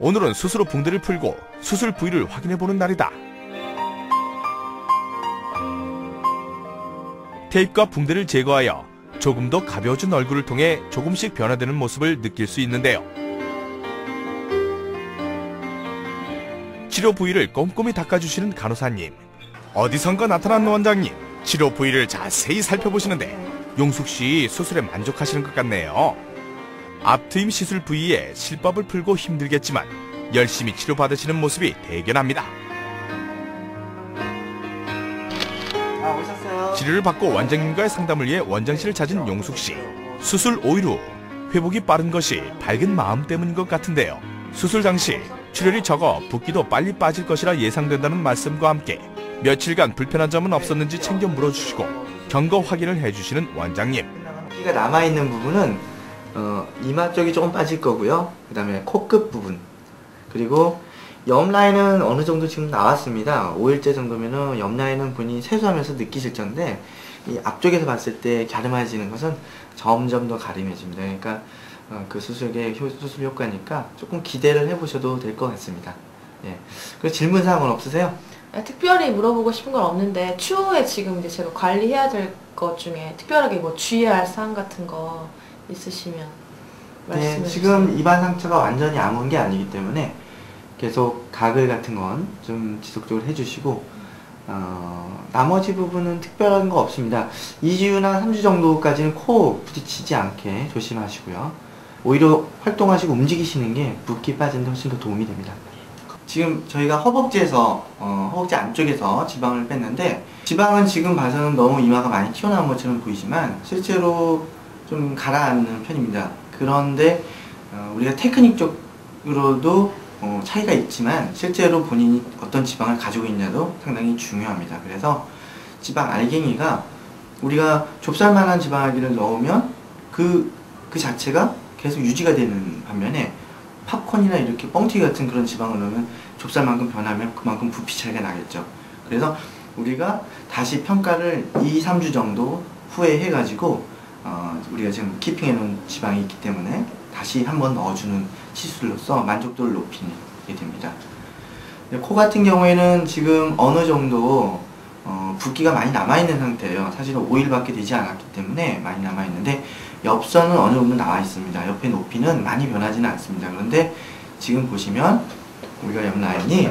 오늘은 스스로 붕대를 풀고 수술 부위를 확인해보는 날이다. 테이프와 붕대를 제거하여 조금 더 가벼워진 얼굴을 통해 조금씩 변화되는 모습을 느낄 수 있는데요. 치료 부위를 꼼꼼히 닦아주시는 간호사님, 어디선가 나타난 원장님, 치료 부위를 자세히 살펴보시는데 용숙씨 수술에 만족하시는 것 같네요. 앞트임 시술 부위에 실밥을 풀고 힘들겠지만 열심히 치료받으시는 모습이 대견합니다. 오셨어요. 치료를 받고 원장님과의 상담을 위해 원장실을 찾은 용숙씨. 수술 5일 후 회복이 빠른 것이 밝은 마음 때문인 것 같은데요. 수술 당시 출혈이 적어 붓기도 빨리 빠질 것이라 예상된다는 말씀과 함께 며칠간 불편한 점은 없었는지 챙겨 물어주시고 경거 확인을 해주시는 원장님. 붓기가 남아있는 부분은 이마 쪽이 조금 빠질 거고요. 그 다음에 코끝 부분, 그리고 옆 라인은 어느 정도 지금 나왔습니다. 5일째 정도면은 옆 라인은 본인이 세수하면서 느끼실 텐데, 이 앞쪽에서 봤을 때 갸름해지는 것은 점점 더 가림해집니다. 그러니까 그 수술 효과니까 조금 기대를 해보셔도 될 것 같습니다. 예. 그리고 질문 사항은 없으세요? 특별히 물어보고 싶은 건 없는데, 추후에 지금 이제 제가 관리해야 될 것 중에 특별하게 뭐 주의해야 할 사항 같은 거 있으시면 말씀해 주세요. 지금 입안 상처가 완전히 아문 게 아니기 때문에 계속 가글 같은 건 좀 지속적으로 해주시고, 나머지 부분은 특별한 거 없습니다. 2주나 3주 정도까지는 코 부딪히지 않게 조심하시고요. 오히려 활동하시고 움직이시는 게 붓기 빠지는 데 훨씬 더 도움이 됩니다. 지금 저희가 허벅지에서 허벅지 안쪽에서 지방을 뺐는데, 지방은 지금 봐서는 너무 이마가 많이 튀어나온 것처럼 보이지만 실제로 좀 가라앉는 편입니다. 그런데 우리가 테크닉적으로도 차이가 있지만 실제로 본인이 어떤 지방을 가지고 있냐도 상당히 중요합니다. 그래서 지방 알갱이가 우리가 좁쌀만한 지방 알갱이를 넣으면 그 자체가 계속 유지가 되는 반면에 팝콘이나 이렇게 뻥튀기 같은 그런 지방을 넣으면 좁쌀만큼 변하면 그만큼 부피 차이가 나겠죠. 그래서 우리가 다시 평가를 2, 3주 정도 후에 해가지고 우리가 지금 키핑해 놓은 지방이 있기 때문에 다시 한번 넣어주는 시술로서 만족도를 높이게 됩니다. 코 같은 경우에는 지금 어느 정도 붓기가 많이 남아있는 상태예요. 사실은 5일밖에 되지 않았기 때문에 많이 남아있는데, 옆선은 어느 정도 나와 있습니다. 옆의 높이는 많이 변하지는 않습니다. 그런데 지금 보시면 우리가 옆 라인이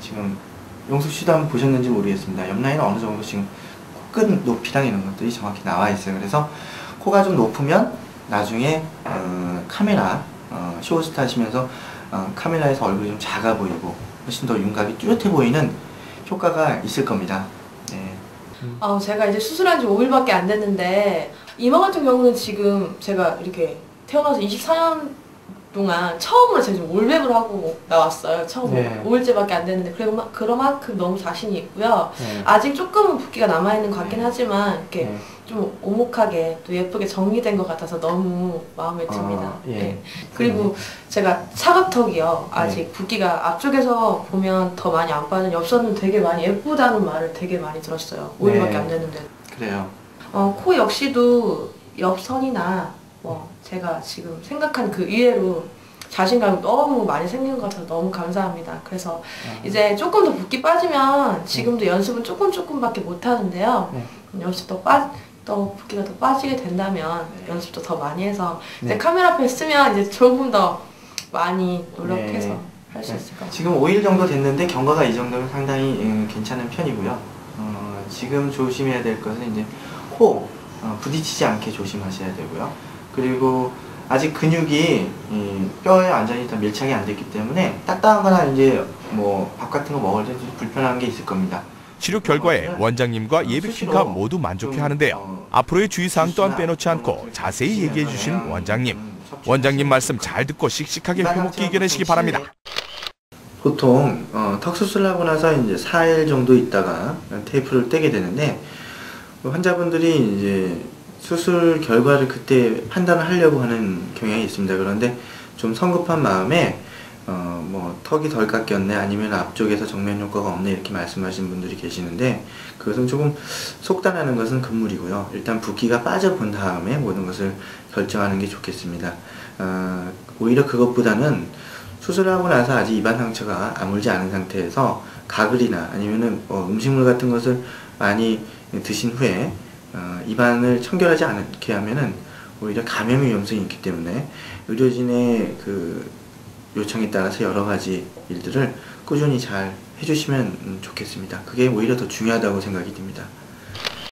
지금 용숙 씨도 한번 보셨는지 모르겠습니다. 옆 라인은 어느 정도 지금 코끝 높이랑 이런 것들이 정확히 나와 있어요. 그래서 코가 좀 높으면 나중에 카메라 쇼호스트 하시면서 카메라에서 얼굴이 좀 작아 보이고 훨씬 더 윤곽이 뚜렷해 보이는 효과가 있을 겁니다. 네. 제가 이제 수술한 지 5일밖에 안 됐는데, 이마 같은 경우는 지금 제가 이렇게 태어나서 24년 동안 처음으로 제가 좀 올백을 하고 나왔어요. 처음으로. 네. 5일째밖에 안 됐는데 그만큼 너무 자신이 있고요. 네. 아직 조금은 붓기가 남아있는 것 같긴 하지만 이렇게 네. 좀 오목하게 또 예쁘게 정리된 것 같아서 너무 마음에 듭니다. 예. 네. 그리고 제가 차갑턱이요. 아직 네. 붓기가 앞쪽에서 보면 더 많이 안 빠진, 옆선은 되게 많이 예쁘다는 말을 되게 많이 들었어요. 5일밖에 네. 안 됐는데. 그래요. 코 역시도 옆선이나 제가 지금 생각한 그 이외로 자신감이 너무 많이 생긴 것 같아서 너무 감사합니다. 그래서 이제 조금 더 붓기 빠지면 지금도 연습은 조금밖에 못 하는데요. 연습 더 붓기가 더 빠지게 된다면 연습도 더 많이 해서 이제 카메라 앞에 쓰면 이제 조금 더 많이 노력해서 할 수 있을 것 같아요. 지금 5일 정도 됐는데 경과가 이 정도면 상당히 괜찮은 편이고요. 지금 조심해야 될 것은 이제 코 부딪히지 않게 조심하셔야 되고요. 그리고 아직 근육이 뼈에 완전히 다 밀착이 안 됐기 때문에 딱딱하거나 이제 뭐 밥 같은 거 먹을 때 좀 불편한 게 있을 겁니다. 치료 결과에 원장님과 예비키가 모두 만족해하는데요. 앞으로의 주의사항 또한 빼놓지 않고 자세히 얘기해 주시는 원장님. 원장님 말씀 잘 듣고 씩씩하게 회복기 이겨내시기 바랍니다. 보통 턱 수술하고 나서 이제 4일 정도 있다가 테이프를 떼게 되는데, 환자분들이 이제 수술 결과를 그때 판단을 하려고 하는 경향이 있습니다. 그런데 좀 성급한 마음에 뭐 턱이 덜 깎였네 아니면 앞쪽에서 정면 효과가 없네 이렇게 말씀하시는 분들이 계시는데 그것은 조금 속단하는 것은 금물이고요. 일단 붓기가 빠져본 다음에 모든 것을 결정하는 게 좋겠습니다. 오히려 그것보다는 수술하고 나서 아직 입안 상처가 아물지 않은 상태에서 가글이나 아니면은 음식물 같은 것을 많이 드신 후에 입안을 청결하지 않게 하면은 오히려 감염의 위험성이 있기 때문에 의료진의 그 요청에 따라서 여러 가지 일들을 꾸준히 잘 해주시면 좋겠습니다. 그게 오히려 더 중요하다고 생각이 듭니다.